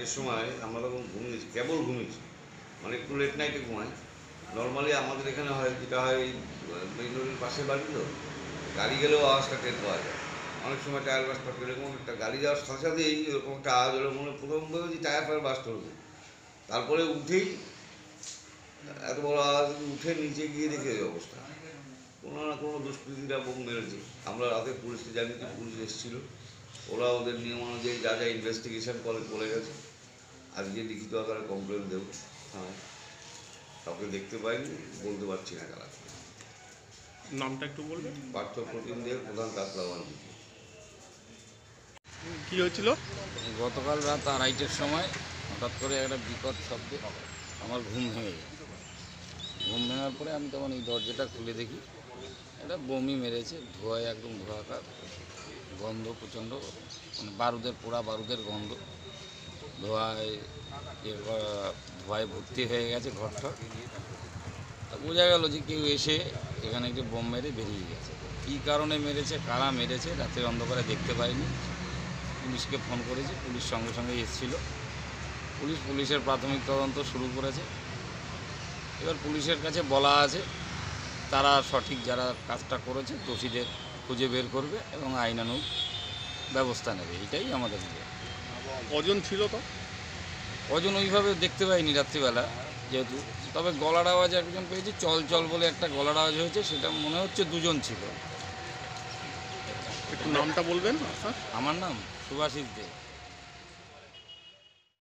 রাইটের সময় আমরা তখন ঘুমিয়েছি, কেবল ঘুমিয়েছি, মানে একটু লেট নাইটে ঘুমাই। নর্মালি আমাদের এখানে হয় যেটা হয়, মেইন রোডের পাশে বাড়ি তো, গাড়ি গেলেও আওয়াজটা টের পাওয়া যায়। অনেক সময় টায়ার বাস্ট করতে, এরকম একটা গাড়ি যাওয়ার সাথে সাথেই এরকম একটা আওয়াজ হলো, মনে প্রথম ভেবেছি টায়ার ফায়ার বাস্ট হলো। তারপরে উঠেই এত বড় আওয়াজ, উঠে নিচে গিয়ে দেখে এই অবস্থা, কোনো না কোনো দুষ্কৃতীরা বোম মেরেছে। আমরা রাতে পুলিশকে জানিয়েছি, পুলিশ এসেছিলো, ওরা ওদের নিয়ম অনুযায়ী যা যা ইনভেস্টিগেশন করে গেছে। আজকে লিখিত আকারে কমপ্লেন দেবো। হ্যাঁ, কাউকে দেখতে পাইনি, বলতে পারছি না কারা। নামটা একটু বলবেন? পার্থ প্রতিম দিয়ে প্রধান কাতলাওয়ান। কী হয়েছিল? গতকাল রাত 2:30টার সময় হঠাৎ করে একটা বিকট শব্দে আমার ঘুম ভেঙে যায়। ঘুম ভাঙার পরে আমি তখন এই দরজাটা খুলে দেখি এটা বমি মেরেছে, ধোঁয়ায় একদম ধোঁয়াকার, গন্ধ প্রচণ্ড, মানে বারুদের, পোড়া বারুদের গন্ধ, ধোঁয়ায় ভর্তি হয়ে গেছে ঘরটা। তা বোঝা গেল যে কেউ এসে এখানে একটি বোম মেরে বেরিয়ে গেছে। কী কারণে মেরেছে, কারা মেরেছে, রাতের অন্ধকারে দেখতে পাইনি। পুলিশকে ফোন করেছি, পুলিশ সঙ্গে সঙ্গে এসেছিল। পুলিশের প্রাথমিক তদন্ত শুরু করেছে। এবার পুলিশের কাছে বলা আছে তারা সঠিক যারা কাজটা করেছে দোষীদের খুঁজে বের করবে এবং আইনানুগ ব্যবস্থা নেবে, এটাই আমাদের ইয়ে। কজন ছিল তো? কজন ওইভাবে দেখতে পাইনি রাত্রিবেলা যেহেতু, তবে গলার আওয়াজ একজন পেয়েছি, চল চল বলে একটা গলার আওয়াজ হয়েছে, সেটা মনে হচ্ছে দুজন ছিল। একটু নামটা বলবেন? আমার নাম সুভাষিস দে।